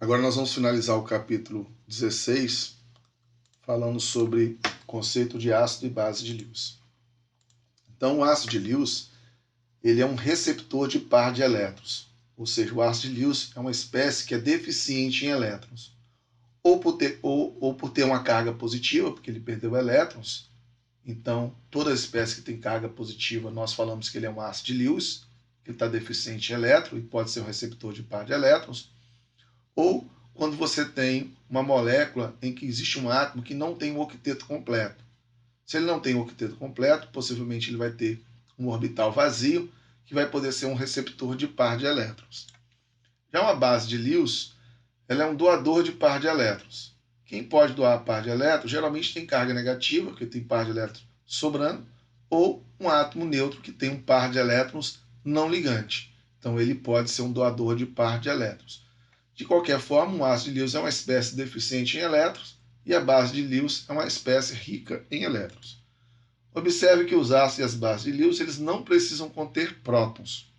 Agora nós vamos finalizar o capítulo 16 falando sobre o conceito de ácido e base de Lewis. Então, o ácido de Lewis ele é um receptor de par de elétrons, ou seja, o ácido de Lewis é uma espécie que é deficiente em elétrons, ou por ter uma carga positiva, porque ele perdeu elétrons. Então, toda espécie que tem carga positiva, nós falamos que ele é um ácido de Lewis, que está deficiente em elétron e pode ser um receptor de par de elétrons, ou quando você tem uma molécula em que existe um átomo que não tem um octeto completo. Se ele não tem um octeto completo, possivelmente ele vai ter um orbital vazio, que vai poder ser um receptor de par de elétrons. Já uma base de Lewis, ela é um doador de par de elétrons. Quem pode doar par de elétrons, geralmente tem carga negativa, porque tem par de elétrons sobrando, ou um átomo neutro que tem um par de elétrons não ligante. Então ele pode ser um doador de par de elétrons. De qualquer forma, o ácido de Lewis é uma espécie deficiente em elétrons e a base de Lewis é uma espécie rica em elétrons. Observe que os ácidos e as bases de Lewis eles não precisam conter prótons.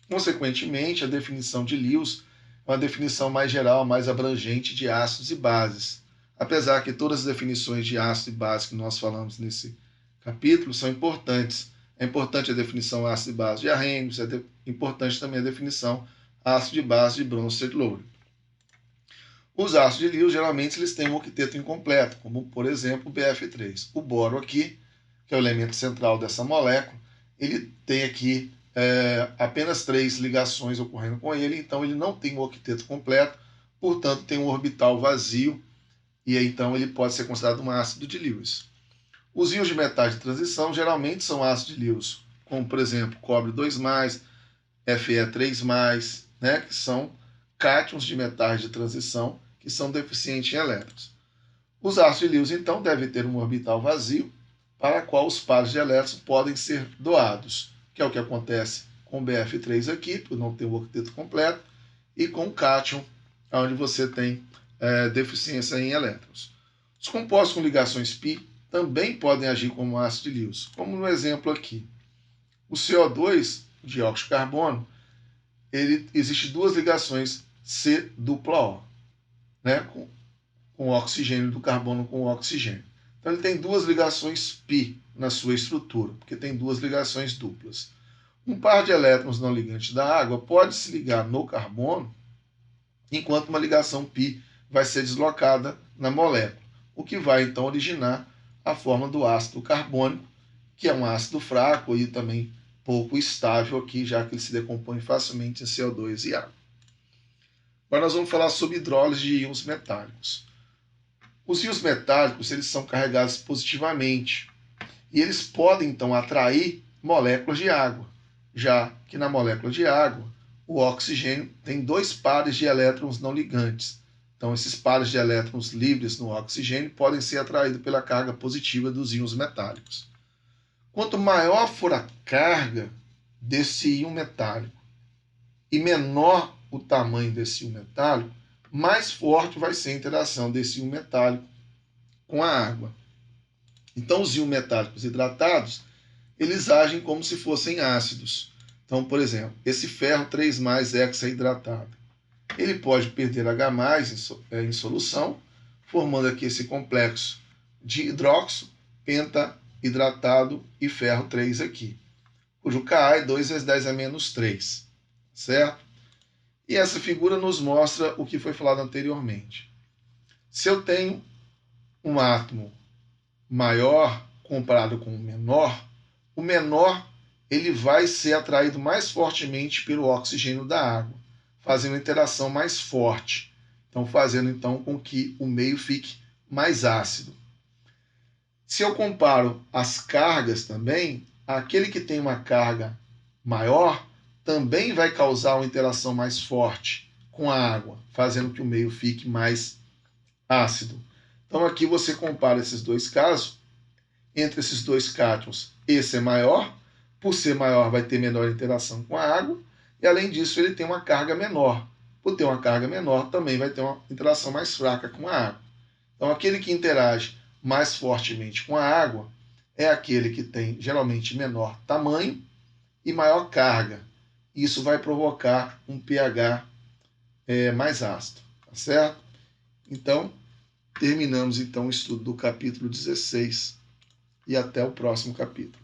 Consequentemente, a definição de Lewis é uma definição mais geral, mais abrangente de ácidos e bases. Apesar que todas as definições de ácido e base que nós falamos nesse capítulo são importantes. É importante a definição ácido e base de Arrhenius, é importante também a definição ácido e base de Bronsted-Lowry. Os ácidos de Lewis, geralmente, eles têm um octeto incompleto, como, por exemplo, o BF3. O boro aqui, que é o elemento central dessa molécula, ele tem aqui apenas 3 ligações ocorrendo com ele, então ele não tem um octeto completo, portanto tem um orbital vazio, e aí, então ele pode ser considerado um ácido de Lewis. Os íons de metais de transição geralmente são ácidos de Lewis, como, por exemplo, cobre 2+, Fe3+, né, que são cátions de metais de transição que são deficientes em elétrons. Os ácidos de Lewis, então, devem ter um orbital vazio para a qual os pares de elétrons podem ser doados, que é o que acontece com o BF3 aqui, por não ter o octeto completo, e com o cátion, onde você tem deficiência em elétrons. Os compostos com ligações π também podem agir como ácido de Lewis, como no exemplo aqui. O CO2, o dióxido de carbono, existe 2 ligações C-O, né, com o oxigênio do carbono com o oxigênio. Então ele tem 2 ligações π na sua estrutura, porque tem 2 ligações duplas. Um par de elétrons não ligantes da água pode se ligar no carbono, enquanto uma ligação π vai ser deslocada na molécula, o que vai então originar a forma do ácido carbônico, que é um ácido fraco e também pouco estável aqui, já que ele se decompõe facilmente em CO2 e água. Agora nós vamos falar sobre hidrólise de íons metálicos. Os íons metálicos eles são carregados positivamente e eles podem então atrair moléculas de água, já que na molécula de água o oxigênio tem 2 pares de elétrons não ligantes. Então esses pares de elétrons livres no oxigênio podem ser atraídos pela carga positiva dos íons metálicos. Quanto maior for a carga desse íon metálico e menor o tamanho desse íon metálico, mais forte vai ser a interação desse íon metálico com a água. Então, os íons metálicos hidratados, eles agem como se fossem ácidos. Então, por exemplo, esse ferro 3+ hexaidratado, ele pode perder H+ em solução, formando aqui esse complexo de hidróxido, pentahidratado e ferro 3 aqui, cujo Ka é 2 vezes 10 a menos 3, certo? E essa figura nos mostra o que foi falado anteriormente. Se eu tenho um átomo maior comparado com o menor ele vai ser atraído mais fortemente pelo oxigênio da água, fazendo a interação mais forte, então fazendo então com que o meio fique mais ácido. Se eu comparo as cargas também, aquele que tem uma carga maior também vai causar uma interação mais forte com a água, fazendo que o meio fique mais ácido. Então aqui você compara esses 2 casos, entre esses 2 cátions, esse é maior, por ser maior vai ter menor interação com a água, e além disso ele tem uma carga menor. Por ter uma carga menor, também vai ter uma interação mais fraca com a água. Então aquele que interage mais fortemente com a água é aquele que tem geralmente menor tamanho e maior carga. Isso vai provocar um pH mais ácido. Tá certo? Então, terminamos então o estudo do capítulo 16 e até o próximo capítulo.